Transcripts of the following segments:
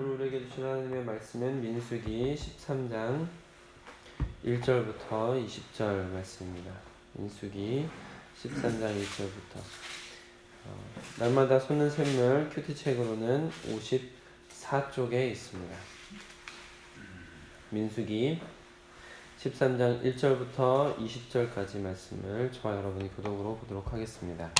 오늘 우리에게 주신 하나님의 말씀은 민수기 13장 1절부터 20절 말씀입니다. 민수기 13장 1절부터 날마다 솟는 샘물 큐티책으로는 54쪽에 있습니다. 민수기 13장 1절부터 20절까지 말씀을 저와 여러분이 교독으로 보도록 하겠습니다.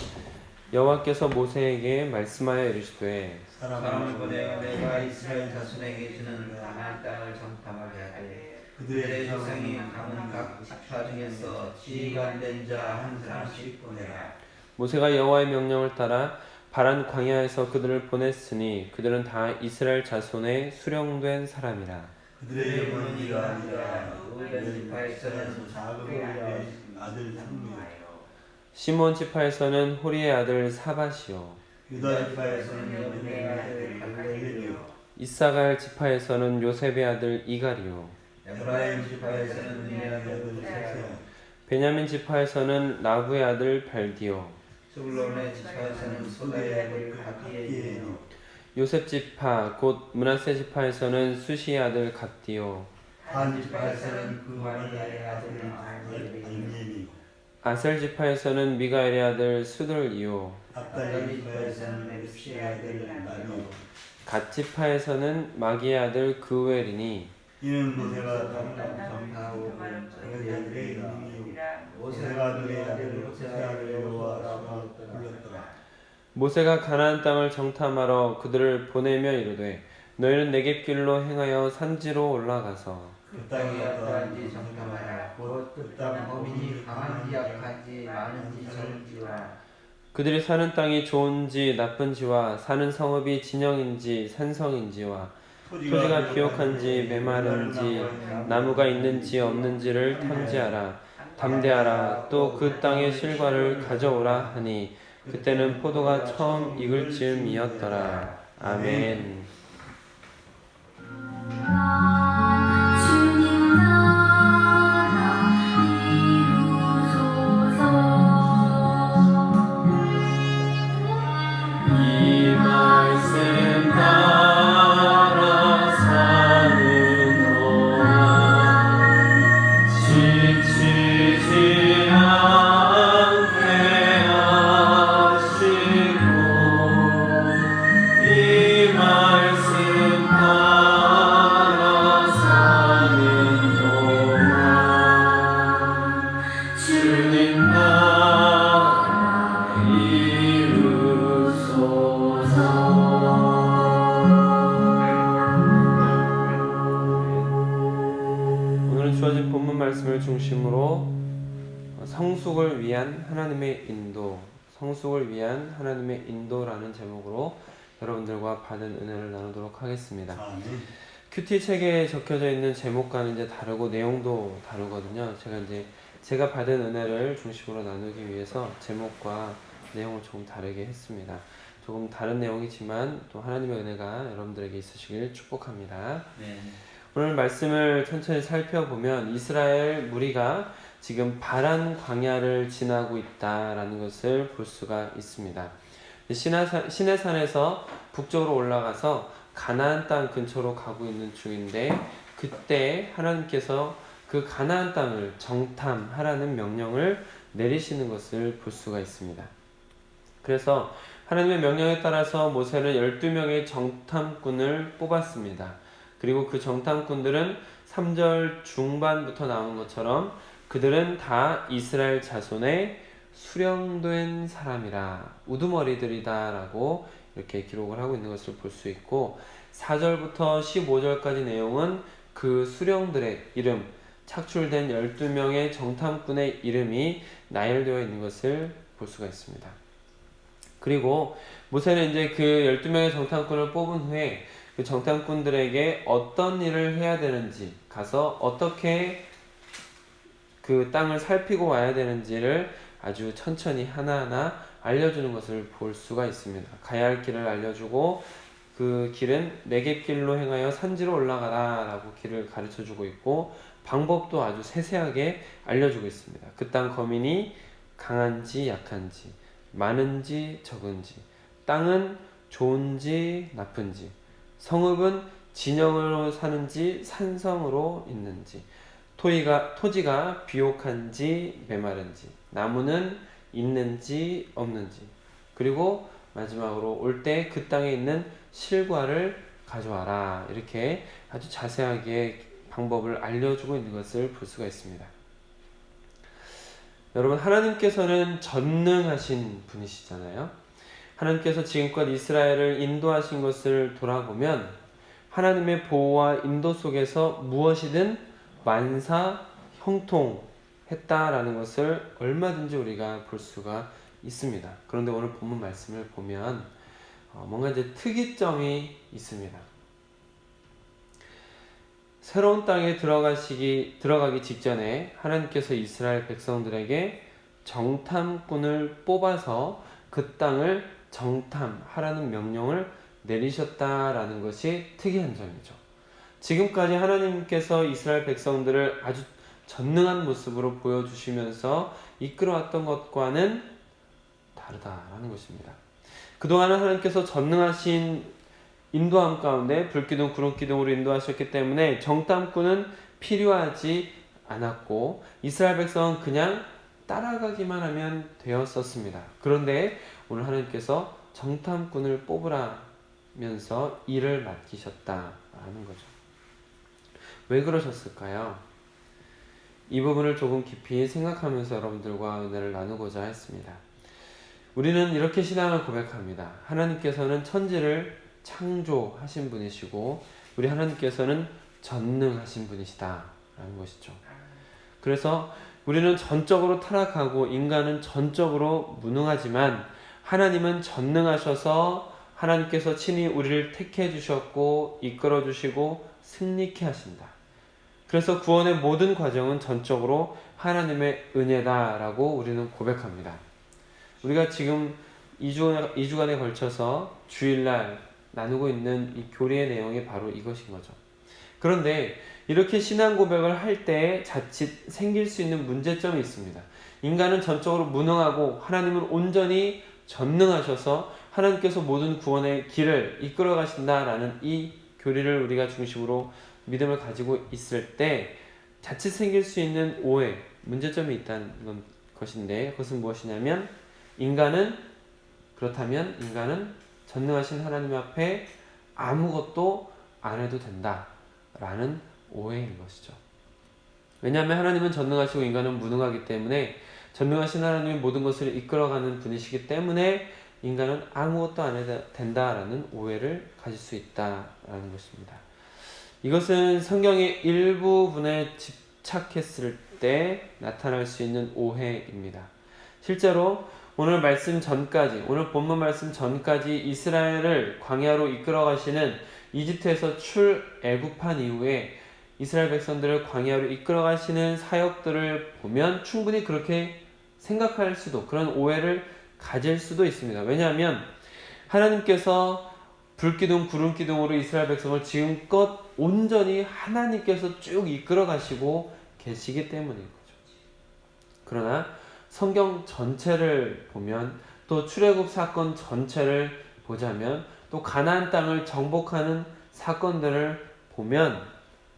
여호와께서 모세에게 말씀하여 이르시되 사람을 보내어 내가 이스라엘 자손에게 주는 가나안 땅을 정탐하게 하되 그들의 조상이 남은 각 지파 중에서 지위가 안 된 자 한 사람씩 보내라. 모세가 여호와의 명령을 따라 바란 광야에서 그들을 보냈으니 그들은 다 이스라엘 자손의 수령된 사람이라. 그들의 이름은 이러하니라. 루벤 지파에서는 자그리의 아들 상무요, 시몬 지파에서는 호리의 아들 사밧이요, 유다 지파에서는 여분의 아들 갈렙이요, 이사갈 지파에서는 요셉의 아들 이갈이요, 에브라임 지파에서는 눈의 아들 세세요, 베냐민 지파에서는 라브의 아들 발디요, 스불론의 지파에서는 소다의 아들 가디에요, 요셉 지파 곧 므낫세 지파에서는 수시의 아들 갓디요, 단 지파에서는 그마리아의 아들 알리엘이요, 아셀 지파에서는 미가엘의 아들 수들이요, 압달리 지파에서는 멜시의 아들 나비요. 갓 지파에서는 마기의 아들 그우엘이니 이는 모세가 정탐하고 그의 아들의 이름이요 모세가 그의 아들 호세아를 여호와라고 불렀더라. 모세가 가나안 땅을 정탐하러 그들을 보내며 이르되 너희는 내겝길로 행하여 산지로 올라가서 그 땅이 어떠한지 정탐하라. 곧 그 땅 범인이 강한지 약한지 많은지 적은지와 그들이 사는 땅이 좋은지 나쁜지와 사는 성읍이 진영인지 산성인지와 토지가 비옥한지 메마른지 나무가 있는지 없는지를 탐지하라. 담대하라. 또 그 땅의 실과를 가져오라 하니 그때는 포도가 처음 익을 즈음이었더라. 아멘. 주어진 본문 말씀을 중심으로 성숙을 위한 하나님의 인도, 성숙을 위한 하나님의 인도라는 제목으로 여러분들과 받은 은혜를 나누도록 하겠습니다. 큐티 책에 적혀져 있는 제목과는 이제 다르고 내용도 다르거든요. 제가 받은 은혜를 중심으로 나누기 위해서 제목과 내용을 조금 다르게 했습니다. 조금 다른 내용이지만 또 하나님의 은혜가 여러분들에게 있으시길 축복합니다. 네. 오늘 말씀을 천천히 살펴보면 이스라엘 무리가 지금 바란 광야를 지나고 있다라는 것을 볼 수가 있습니다. 시내산에서 북쪽으로 올라가서 가나안 땅 근처로 가고 있는 중인데 그때 하나님께서 그 가나안 땅을 정탐하라는 명령을 내리시는 것을 볼 수가 있습니다. 그래서 하나님의 명령에 따라서 모세는 12명의 정탐꾼을 뽑았습니다. 그리고 그 정탐꾼들은 3절 중반부터 나온 것처럼 그들은 다 이스라엘 자손의 수령된 사람이라 우두머리들이다 라고 이렇게 기록을 하고 있는 것을 볼 수 있고 4절부터 15절까지 내용은 그 수령들의 이름, 착출된 12명의 정탐꾼의 이름이 나열되어 있는 것을 볼 수가 있습니다. 그리고 모세는 이제 그 12명의 정탐꾼을 뽑은 후에 그 정탐꾼들에게 어떤 일을 해야 되는지, 가서 어떻게 그 땅을 살피고 와야 되는지를 아주 천천히 하나하나 알려주는 것을 볼 수가 있습니다. 가야 할 길을 알려주고 그 길은 내겝길로 행하여 산지로 올라가라 라고 길을 가르쳐주고 있고 방법도 아주 세세하게 알려주고 있습니다. 그 땅 거민이 강한지 약한지, 많은지 적은지, 땅은 좋은지 나쁜지, 성읍은 진영으로 사는지 산성으로 있는지, 토지가 비옥한지 메마른지, 나무는 있는지 없는지, 그리고 마지막으로 올 때 그 땅에 있는 실과를 가져와라. 이렇게 아주 자세하게 방법을 알려주고 있는 것을 볼 수가 있습니다. 여러분, 하나님께서는 전능하신 분이시잖아요. 하나님께서 지금껏 이스라엘을 인도하신 것을 돌아보면 하나님의 보호와 인도 속에서 무엇이든 만사 형통했다라는 것을 얼마든지 우리가 볼 수가 있습니다. 그런데 오늘 본문 말씀을 보면 뭔가 이제 특이점이 있습니다. 새로운 땅에 들어가기 직전에 하나님께서 이스라엘 백성들에게 정탐꾼을 뽑아서 그 땅을 정탐하라는 명령을 내리셨다라는 것이 특이한 점이죠. 지금까지 하나님께서 이스라엘 백성들을 아주 전능한 모습으로 보여주시면서 이끌어왔던 것과는 다르다라는 것입니다. 그동안은 하나님께서 전능하신 인도함 가운데 불기둥 구름기둥으로 인도하셨기 때문에 정탐꾼은 필요하지 않았고 이스라엘 백성은 그냥 따라가기만 하면 되었었습니다. 그런데 오늘 하나님께서 정탐꾼을 뽑으라면서 일을 맡기셨다라는 거죠. 왜 그러셨을까요? 이 부분을 조금 깊이 생각하면서 여러분들과 은혜를 나누고자 했습니다. 우리는 이렇게 신앙을 고백합니다. 하나님께서는 천지를 창조하신 분이시고 우리 하나님께서는 전능하신 분이시다 라는 것이죠. 그래서 우리는 전적으로 타락하고 인간은 전적으로 무능하지만 하나님은 전능하셔서 하나님께서 친히 우리를 택해 주셨고 이끌어 주시고 승리케 하신다. 그래서 구원의 모든 과정은 전적으로 하나님의 은혜다라고 우리는 고백합니다. 우리가 지금 2주간에 걸쳐서 주일날 나누고 있는 이 교리의 내용이 바로 이것인 거죠. 그런데 이렇게 신앙 고백을 할 때 자칫 생길 수 있는 문제점이 있습니다. 인간은 전적으로 무능하고 하나님은 온전히 전능하셔서 하나님께서 모든 구원의 길을 이끌어 가신다라는 이 교리를 우리가 중심으로 믿음을 가지고 있을 때 자칫 생길 수 있는 오해, 문제점이 있다는 것인데 그것은 무엇이냐면 그렇다면 인간은 전능하신 하나님 앞에 아무것도 안 해도 된다라는 오해인 것이죠. 왜냐하면 하나님은 전능하시고 인간은 무능하기 때문에 전능하신 하나님이 모든 것을 이끌어가는 분이시기 때문에 인간은 아무것도 안 해도 된다라는 오해를 가질 수 있다라는 것입니다. 이것은 성경의 일부분에 집착했을 때 나타날 수 있는 오해입니다. 실제로 오늘 본문 말씀 전까지 이스라엘을 광야로 이끌어 가시는 이집트에서 출애굽한 이후에 이스라엘 백성들을 광야로 이끌어 가시는 사역들을 보면 충분히 그렇게 생각할 수도, 그런 오해를 가질 수도 있습니다. 왜냐하면 하나님께서 불기둥 구름기둥으로 이스라엘 백성을 지금껏 온전히 하나님께서 쭉 이끌어 가시고 계시기 때문인 거죠. 그러나 성경 전체를 보면 또 출애굽 사건 전체를 보자면 또 가나안 땅을 정복하는 사건들을 보면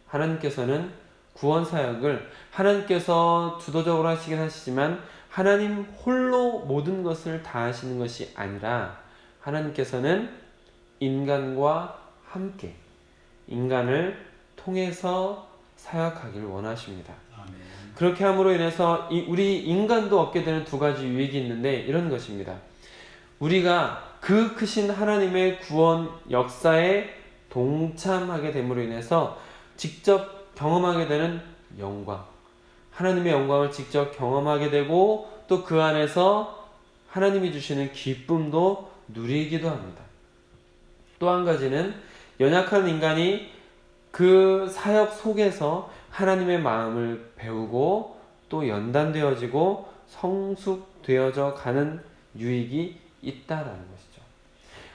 하나님께서는 구원 사역을 하나님께서 주도적으로 하시긴 하시지만 하나님 홀로 모든 것을 다 하시는 것이 아니라 하나님께서는 인간과 함께 인간을 통해서 사역하기를 원하십니다. 그렇게 함으로 인해서 우리 인간도 얻게 되는 두 가지 유익이 있는데 이런 것입니다. 우리가 그 크신 하나님의 구원 역사에 동참하게 됨으로 인해서 직접 경험하게 되는 영광, 하나님의 영광을 직접 경험하게 되고 또 그 안에서 하나님이 주시는 기쁨도 누리기도 합니다. 또 한 가지는 연약한 인간이 그 사역 속에서 하나님의 마음을 배우고 또 연단되어지고 성숙되어져 가는 유익이 있다라는 것이죠.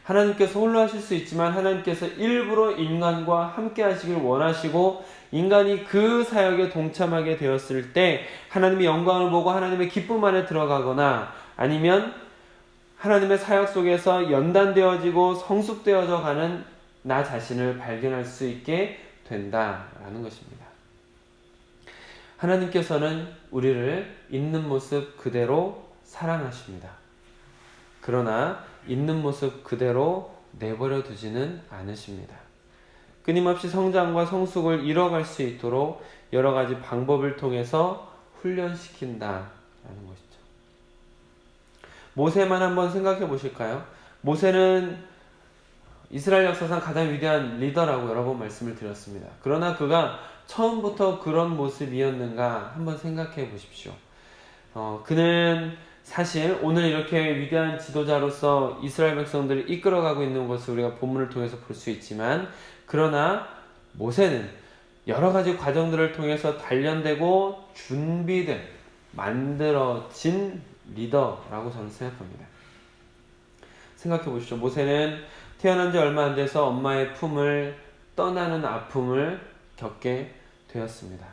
하나님께서 홀로 하실 수 있지만 하나님께서 일부러 인간과 함께 하시길 원하시고 인간이 그 사역에 동참하게 되었을 때 하나님의 영광을 보고 하나님의 기쁨 안에 들어가거나 아니면 하나님의 사역 속에서 연단되어지고 성숙되어져 가는 나 자신을 발견할 수 있게 된다라는 것입니다. 하나님께서는 우리를 있는 모습 그대로 사랑하십니다. 그러나 있는 모습 그대로 내버려 두지는 않으십니다. 끊임없이 성장과 성숙을 이뤄갈 수 있도록 여러 가지 방법을 통해서 훈련시킨다라는 것이죠. 모세만 한번 생각해 보실까요? 모세는 이스라엘 역사상 가장 위대한 리더라고 여러 번 말씀을 드렸습니다. 그러나 그가 처음부터 그런 모습이었는가 한번 생각해 보십시오. 그는 사실 오늘 이렇게 위대한 지도자로서 이스라엘 백성들을 이끌어가고 있는 것을 우리가 본문을 통해서 볼 수 있지만, 그러나 모세는 여러 가지 과정들을 통해서 단련되고 준비된 만들어진 리더라고 저는 생각합니다. 생각해 보시죠. 모세는 태어난 지 얼마 안 돼서 엄마의 품을 떠나는 아픔을 겪게 되었습니다.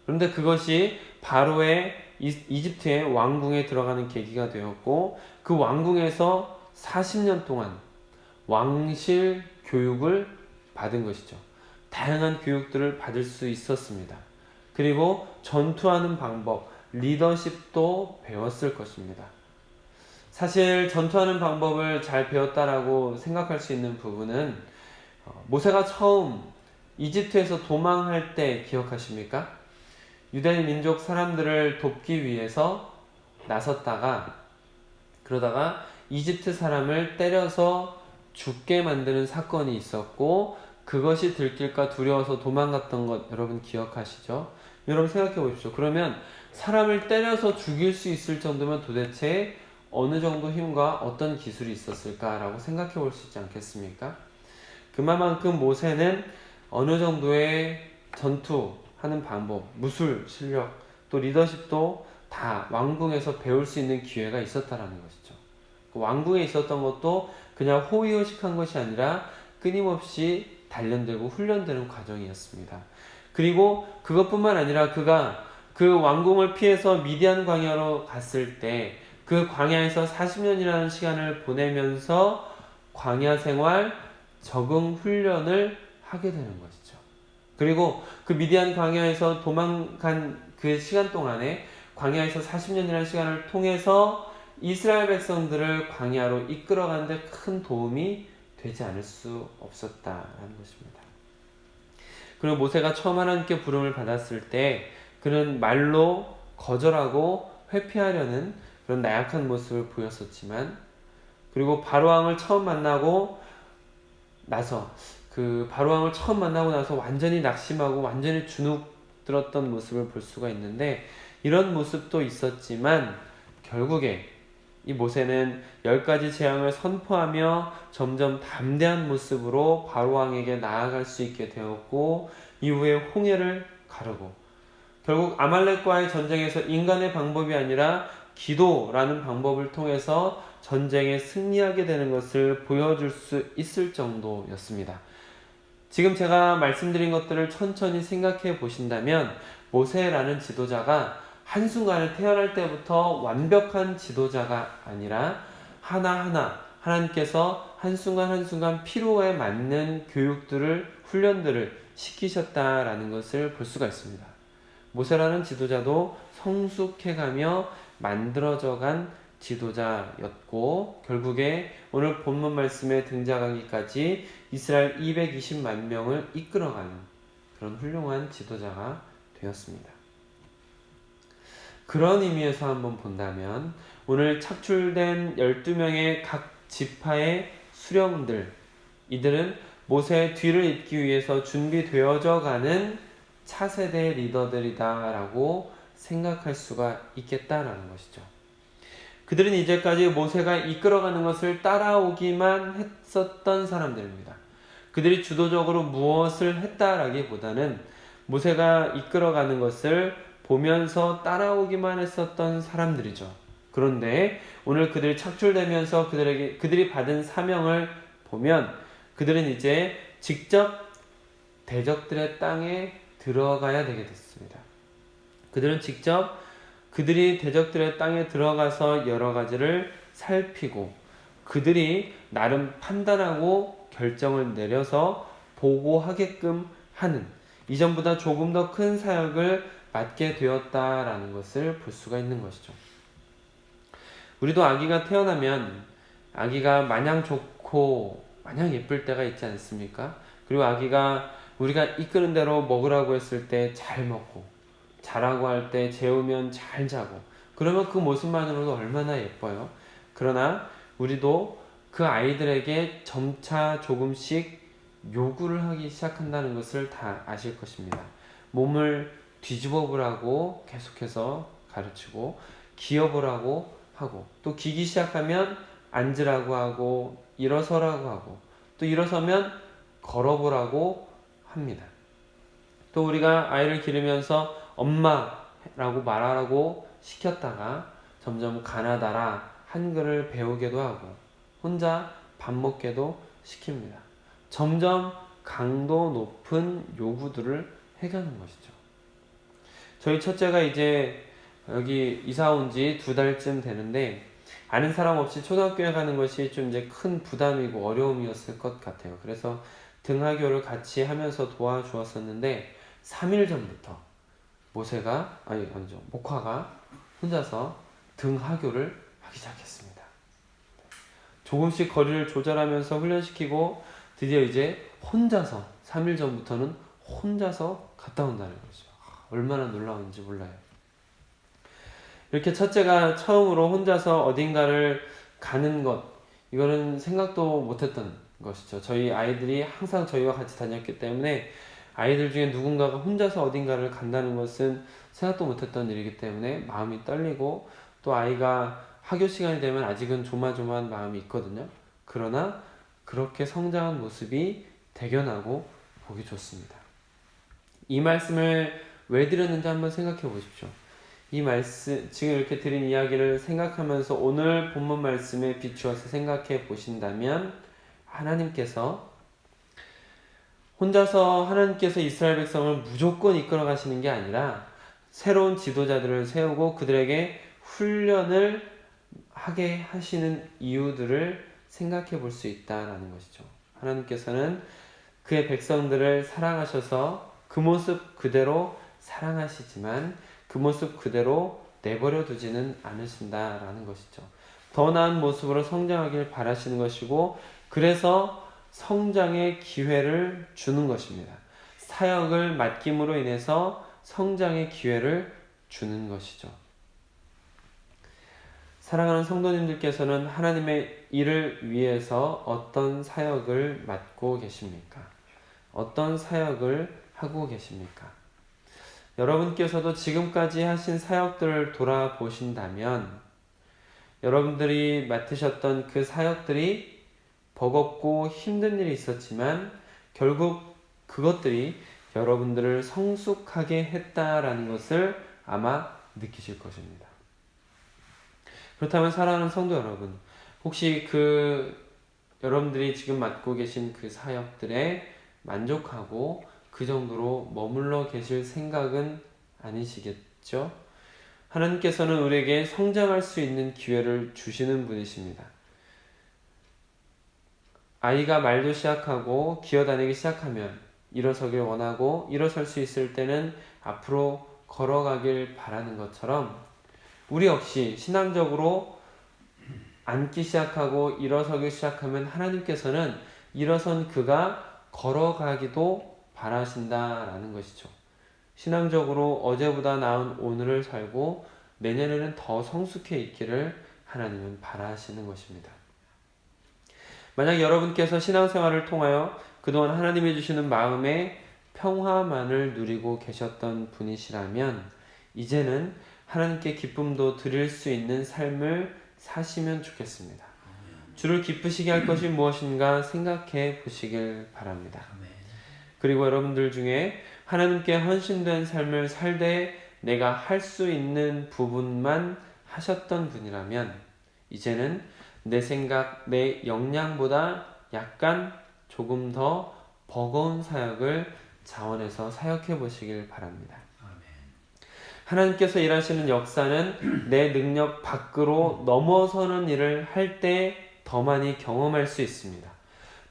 그런데 그것이 바로의 이집트의 왕궁에 들어가는 계기가 되었고, 그 왕궁에서 40년 동안 왕실 교육을 받은 것이죠. 다양한 교육들을 받을 수 있었습니다. 그리고 전투하는 방법, 리더십도 배웠을 것입니다. 사실 전투하는 방법을 잘 배웠다라고 생각할 수 있는 부분은 모세가 처음 이집트에서 도망할 때 기억하십니까? 유대 민족 사람들을 돕기 위해서 나섰다가 그러다가 이집트 사람을 때려서 죽게 만드는 사건이 있었고, 그것이 들킬까 두려워서 도망갔던 것 여러분 기억하시죠? 여러분 생각해 보십시오. 그러면 사람을 때려서 죽일 수 있을 정도면 도대체 어느 정도 힘과 어떤 기술이 있었을까라고 생각해 볼 수 있지 않겠습니까? 그만큼 모세는 어느 정도의 전투하는 방법, 무술 실력, 또 리더십도 다 왕궁에서 배울 수 있는 기회가 있었다라는 것이죠. 왕궁에 있었던 것도 그냥 호의호식한 것이 아니라 끊임없이 단련되고 훈련되는 과정이었습니다. 그리고 그것뿐만 아니라 그가 그 왕궁을 피해서 미디안 광야로 갔을 때 그 광야에서 40년이라는 시간을 보내면서 광야 생활, 적응 훈련을 하게 되는 것이죠. 그리고 그 미디안 광야에서 도망간 그 시간 동안에 광야에서 40년이라는 시간을 통해서 이스라엘 백성들을 광야로 이끌어가는 데 큰 도움이 되지 않을 수 없었다라는 것입니다. 그리고 모세가 처음 하나님께 부름을 받았을 때 그는 말로 거절하고 회피하려는 그런 나약한 모습을 보였었지만, 그리고 바로왕을 처음 만나고 나서 완전히 낙심하고 완전히 주눅 들었던 모습을 볼 수가 있는데, 이런 모습도 있었지만 결국에 이 모세는 10가지 재앙을 선포하며 점점 담대한 모습으로 바로왕에게 나아갈 수 있게 되었고, 이후에 홍해를 가르고 결국 아말렉과의 전쟁에서 인간의 방법이 아니라 기도라는 방법을 통해서 전쟁에 승리하게 되는 것을 보여줄 수 있을 정도였습니다. 지금 제가 말씀드린 것들을 천천히 생각해 보신다면 모세라는 지도자가 한순간에 태어날 때부터 완벽한 지도자가 아니라 하나하나 하나님께서 한순간 필요에 맞는 교육들을, 훈련들을 시키셨다라는 것을 볼 수가 있습니다. 모세라는 지도자도 성숙해가며 만들어져간 지도자였고, 결국에 오늘 본문 말씀에 등장하기까지 이스라엘 220만 명을 이끌어가는 그런 훌륭한 지도자가 되었습니다. 그런 의미에서 한번 본다면 오늘 착출된 12명의 각 지파의 수령들, 이들은 모세의 뒤를 잇기 위해서 준비되어져 가는 차세대 리더들이다라고 생각할 수가 있겠다라는 것이죠. 그들은 이제까지 모세가 이끌어가는 것을 따라오기만 했었던 사람들입니다. 그들이 주도적으로 무엇을 했다라기보다는 모세가 이끌어가는 것을 보면서 따라오기만 했었던 사람들이죠. 그런데 오늘 그들이 착출되면서 그들이 받은 사명을 보면 그들은 이제 직접 대적들의 땅에 들어가야 되게 됐습니다. 그들은 직접 그들이 대적들의 땅에 들어가서 여러 가지를 살피고 그들이 나름 판단하고 결정을 내려서 보고하게끔 하는, 이전보다 조금 더 큰 사역을 맡게 되었다라는 것을 볼 수가 있는 것이죠. 우리도 아기가 태어나면 아기가 마냥 좋고 마냥 예쁠 때가 있지 않습니까? 그리고 아기가 우리가 이끄는 대로 먹으라고 했을 때 잘 먹고, 자라고 할 때 재우면 잘 자고, 그러면 그 모습만으로도 얼마나 예뻐요. 그러나 우리도 그 아이들에게 점차 조금씩 요구를 하기 시작한다는 것을 다 아실 것입니다. 몸을 뒤집어 보라고 계속해서 가르치고, 기어 보라고 하고, 또 기기 시작하면 앉으라고 하고, 일어서라고 하고, 또 일어서면 걸어보라고 합니다. 또 우리가 아이를 기르면서 엄마라고 말하라고 시켰다가 점점 가나다라 한글을 배우게도 하고, 혼자 밥 먹게도 시킵니다. 점점 강도 높은 요구들을 해가는 것이죠. 저희 첫째가 이제 여기 이사 온 지 2달쯤 되는데, 아는 사람 없이 초등학교에 가는 것이 좀 이제 큰 부담이고 어려움이었을 것 같아요. 그래서 등하교를 같이 하면서 도와주었었는데, 3일 전부터 목화가 혼자서 등하교를 하기 시작했습니다. 조금씩 거리를 조절하면서 훈련시키고, 드디어 이제 혼자서 3일 전부터는 혼자서 갔다 온다는 거죠. 얼마나 놀라운지 몰라요. 이렇게 첫째가 처음으로 혼자서 어딘가를 가는 것, 이거는 생각도 못했던 것이죠. 저희 아이들이 항상 저희와 같이 다녔기 때문에 아이들 중에 누군가가 혼자서 어딘가를 간다는 것은 생각도 못했던 일이기 때문에 마음이 떨리고, 또 아이가 학교 시간이 되면 아직은 조마조마한 마음이 있거든요. 그러나 그렇게 성장한 모습이 대견하고 보기 좋습니다. 이 말씀을 왜 드렸는지 한번 생각해 보십시오. 이 말씀, 지금 이렇게 드린 이야기를 생각하면서 오늘 본문 말씀에 비추어서 생각해 보신다면, 하나님께서 이스라엘 백성을 무조건 이끌어 가시는 게 아니라 새로운 지도자들을 세우고 그들에게 훈련을 하게 하시는 이유들을 생각해 볼 수 있다라는 것이죠. 하나님께서는 그의 백성들을 사랑하셔서 그 모습 그대로 사랑하시지만 그 모습 그대로 내버려 두지는 않으신다라는 것이죠. 더 나은 모습으로 성장하길 바라시는 것이고, 그래서 성장의 기회를 주는 것입니다. 사역을 맡김으로 인해서 성장의 기회를 주는 것이죠. 사랑하는 성도님들께서는 하나님의 일을 위해서 어떤 사역을 맡고 계십니까? 어떤 사역을 하고 계십니까? 여러분께서도 지금까지 하신 사역들을 돌아보신다면, 여러분들이 맡으셨던 그 사역들이 버겁고 힘든 일이 있었지만 결국 그것들이 여러분들을 성숙하게 했다라는 것을 아마 느끼실 것입니다. 그렇다면 사랑하는 성도 여러분, 혹시 여러분들이 지금 맡고 계신 그 사역들에 만족하고 그 정도로 머물러 계실 생각은 아니시겠죠? 하나님께서는 우리에게 성장할 수 있는 기회를 주시는 분이십니다. 아이가 말도 시작하고 기어다니기 시작하면 일어서길 원하고, 일어설 수 있을 때는 앞으로 걸어가길 바라는 것처럼 우리 역시 신앙적으로 앉기 시작하고 일어서기 시작하면 하나님께서는 일어선 그가 걸어가기도 바라신다라는 것이죠. 신앙적으로 어제보다 나은 오늘을 살고 내년에는 더 성숙해 있기를 하나님은 바라시는 것입니다. 만약 여러분께서 신앙생활을 통하여 그동안 하나님이 주시는 마음의 평화만을 누리고 계셨던 분이시라면, 이제는 하나님께 기쁨도 드릴 수 있는 삶을 사시면 좋겠습니다. 주를 기쁘시게 할 것이 무엇인가 생각해 보시길 바랍니다. 그리고 여러분들 중에 하나님께 헌신된 삶을 살되 내가 할 수 있는 부분만 하셨던 분이라면, 이제는 내 생각, 내 역량보다 약간 조금 더 버거운 사역을 자원해서 사역해 보시길 바랍니다. 하나님께서 일하시는 역사는 내 능력 밖으로 넘어서는 일을 할 때 더 많이 경험할 수 있습니다.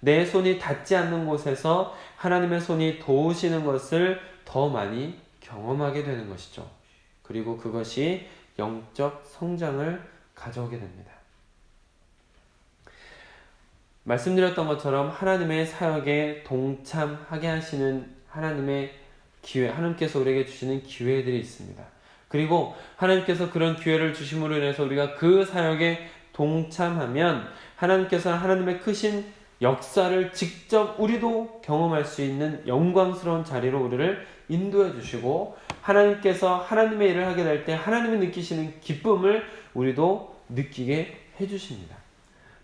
내 손이 닿지 않는 곳에서 하나님의 손이 도우시는 것을 더 많이 경험하게 되는 것이죠. 그리고 그것이 영적 성장을 가져오게 됩니다. 말씀드렸던 것처럼 하나님의 사역에 동참하게 하시는 하나님의 기회, 하나님께서 우리에게 주시는 기회들이 있습니다. 그리고 하나님께서 그런 기회를 주심으로 인해서 우리가 그 사역에 동참하면 하나님께서는 하나님의 크신 역사를 직접 우리도 경험할 수 있는 영광스러운 자리로 우리를 인도해 주시고, 하나님께서 하나님의 일을 하게 될 때 하나님이 느끼시는 기쁨을 우리도 느끼게 해 주십니다.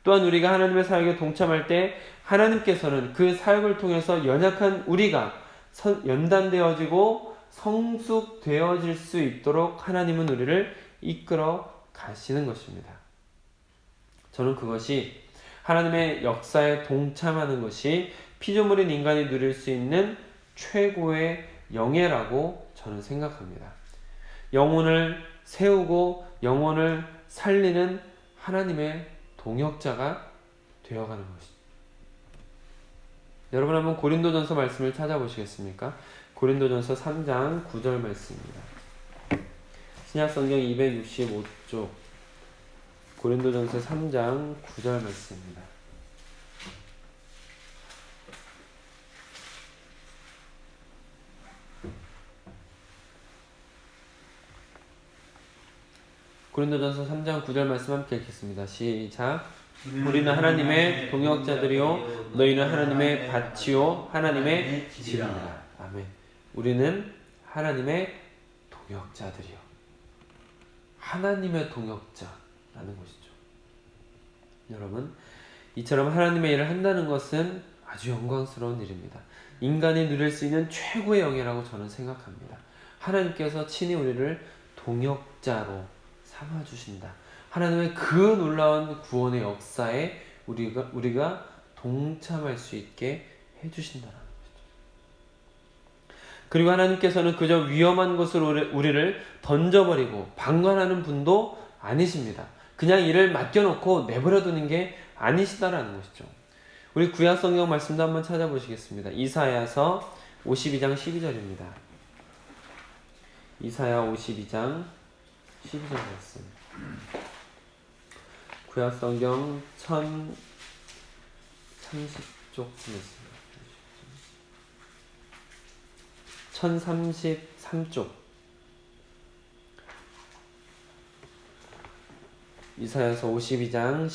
또한 우리가 하나님의 사역에 동참할 때 하나님께서는 그 사역을 통해서 연약한 우리가 연단되어지고 성숙되어질 수 있도록 하나님은 우리를 이끌어 가시는 것입니다. 저는 그것이 하나님의 역사에 동참하는 것이 피조물인 인간이 누릴 수 있는 최고의 영예라고 저는 생각합니다. 영혼을 세우고 영혼을 살리는 하나님의 동역자가 되어가는 것입니다. 여러분 한번 고린도전서 말씀을 찾아보시겠습니까? 고린도전서 3장 9절 말씀입니다. 신약성경 265쪽 고린도전서 3장 9절 말씀입니다. 고린도전서 3장 9절 말씀 함께 읽겠습니다. 시작. 우리는 하나님의 동역자들이요 너희는 하나님의 밭이요 하나님의 집이니라. 아멘. 우리는 하나님의 동역자들이요. 하나님의 동역자라는 것이죠. 여러분, 이처럼 하나님의 일을 한다는 것은 아주 영광스러운 일입니다. 인간이 누릴 수 있는 최고의 영예라고 저는 생각합니다. 하나님께서 친히 우리를 동역자로 삼아주신다. 하나님의 그 놀라운 구원의 역사에 우리가 동참할 수 있게 해주신다는 것이죠. 그리고 하나님께서는 그저 위험한 것으로 우리를 던져버리고 방관하는 분도 아니십니다. 그냥 일을 맡겨놓고 내버려두는 게 아니시다라는 것이죠. 우리 구약성경 말씀도 한번 찾아보시겠습니다. 이사야서 52장 12절입니다. 이사야 52장 12절 말씀. 구약성경 1030쪽 말씀. 1033쪽. 이사야서 52장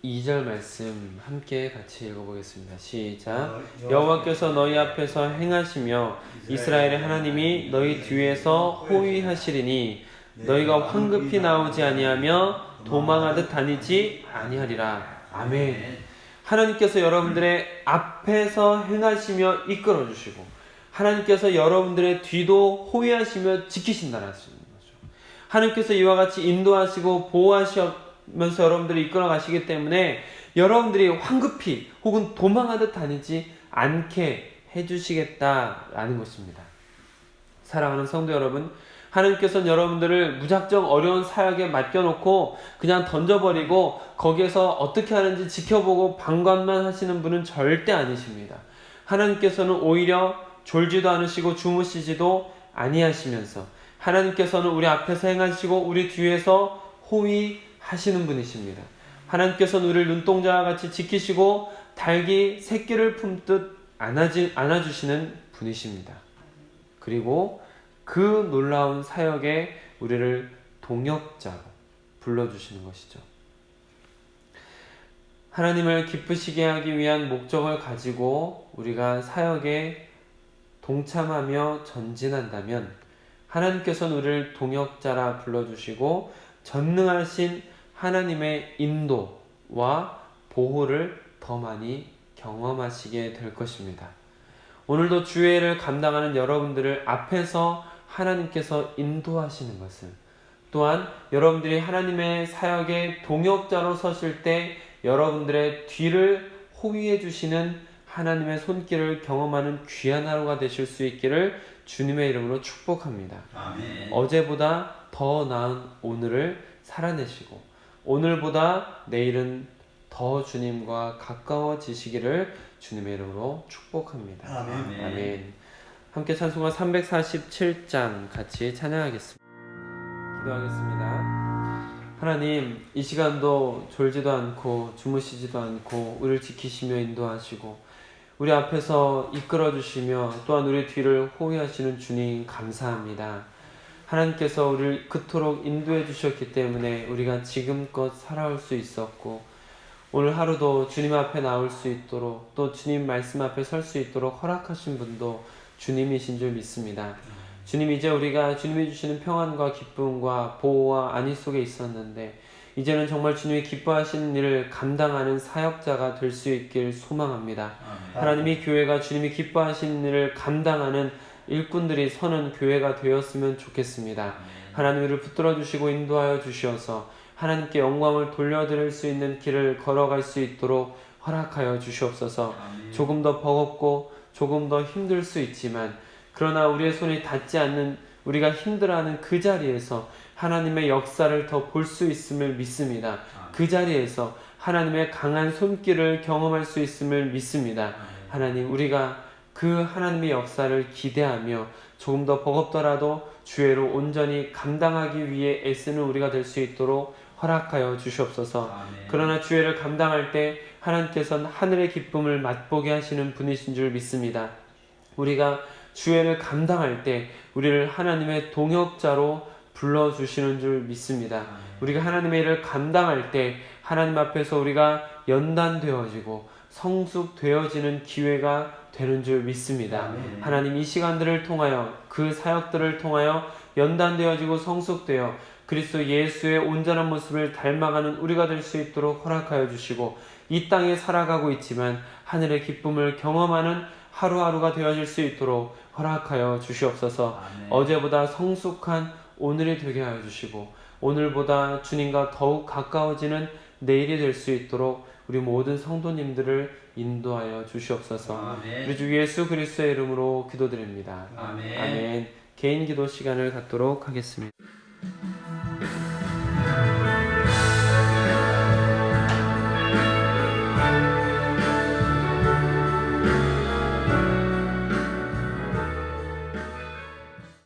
12절 말씀 함께 같이 읽어보겠습니다. 시작. 여호와께서 너희 앞에서 행하시며 이스라엘의 하나님이 너희 뒤에서 호위하시리니 너희가 황급히 나오지 아니하며 도망하듯 다니지 아니하리라. 아멘. 하나님께서 여러분들의 앞에서 행하시며 이끌어 주시고 하나님께서 여러분들의 뒤도 호위하시며 지키신다는 것이죠. 하나님께서 이와 같이 인도하시고 보호하시면서 여러분들을 이끌어 가시기 때문에 여러분들이 황급히 혹은 도망하듯 다니지 않게 해주시겠다라는 것입니다. 사랑하는 성도 여러분, 하나님께서는 여러분들을 무작정 어려운 사역에 맡겨놓고 그냥 던져버리고 거기에서 어떻게 하는지 지켜보고 방관만 하시는 분은 절대 아니십니다. 하나님께서는 오히려 졸지도 않으시고 주무시지도 아니하시면서 하나님께서는 우리 앞에서 행하시고 우리 뒤에서 호위하시는 분이십니다. 하나님께서는 우리를 눈동자와 같이 지키시고 닭이 새끼를 품듯 안아주시는 분이십니다. 그리고 그 놀라운 사역에 우리를 동역자로 불러주시는 것이죠. 하나님을 기쁘시게 하기 위한 목적을 가지고 우리가 사역에 동참하며 전진한다면 하나님께서는 우리를 동역자라 불러주시고 전능하신 하나님의 인도와 보호를 더 많이 경험하시게 될 것입니다. 오늘도 주의 일을 감당하는 여러분들을 앞에서 하나님께서 인도하시는 것을, 또한 여러분들이 하나님의 사역의 동역자로 서실 때 여러분들의 뒤를 호위해 주시는 하나님의 손길을 경험하는 귀한 하루가 되실 수 있기를 주님의 이름으로 축복합니다. 아멘. 어제보다 더 나은 오늘을 살아내시고 오늘보다 내일은 더 주님과 가까워지시기를 주님의 이름으로 축복합니다. 아멘. 아멘. 함께 찬송가 347장 같이 찬양하겠습니다. 기도하겠습니다. 하나님, 이 시간도 졸지도 않고 주무시지도 않고 우리를 지키시며 인도하시고 우리 앞에서 이끌어 주시며 또한 우리 뒤를 호위하시는 주님 감사합니다. 하나님께서 우리를 그토록 인도해 주셨기 때문에 우리가 지금껏 살아올 수 있었고 오늘 하루도 주님 앞에 나올 수 있도록 또 주님 말씀 앞에 설 수 있도록 허락하신 분도 주님이신 줄 믿습니다. 주님, 이제 우리가 주님이 주시는 평안과 기쁨과 보호와 안위 속에 있었는데 이제는 정말 주님이 기뻐하시는 일을 감당하는 사역자가 될 수 있길 소망합니다. 하나님이 교회가 주님이 기뻐하시는 일을 감당하는 일꾼들이 서는 교회가 되었으면 좋겠습니다. 하나님, 우리를 붙들어 주시고 인도하여 주시어서 하나님께 영광을 돌려드릴 수 있는 길을 걸어갈 수 있도록 허락하여 주시옵소서. 조금 더 버겁고 조금 더 힘들 수 있지만 그러나 우리의 손이 닿지 않는 우리가 힘들어하는 그 자리에서 하나님의 역사를 더 볼 수 있음을 믿습니다. 그 자리에서 하나님의 강한 손길을 경험할 수 있음을 믿습니다. 하나님, 우리가 그 하나님의 역사를 기대하며 조금 더 버겁더라도 주의로 온전히 감당하기 위해 애쓰는 우리가 될 수 있도록 허락하여 주시옵소서. 그러나 주의를 감당할 때 하나님께서는 하늘의 기쁨을 맛보게 하시는 분이신 줄 믿습니다. 우리가 주의를 감당할 때 우리를 하나님의 동역자로 불러주시는 줄 믿습니다. 우리가 하나님의 일을 감당할 때 하나님 앞에서 우리가 연단되어지고 성숙되어지는 기회가 되는 줄 믿습니다. 하나님, 이 시간들을 통하여 그 사역들을 통하여 연단되어지고 성숙되어 그리스도 예수의 온전한 모습을 닮아가는 우리가 될 수 있도록 허락하여 주시고 이 땅에 살아가고 있지만 하늘의 기쁨을 경험하는 하루하루가 되어질 수 있도록 허락하여 주시옵소서. 어제보다 성숙한 오늘이 되게 하여 주시고 오늘보다 주님과 더욱 가까워지는 내일이 될 수 있도록 우리 모든 성도님들을 인도하여 주시옵소서. 우리 주 예수 그리스도의 이름으로 기도드립니다. 아멘. 개인 기도 시간을 갖도록 하겠습니다.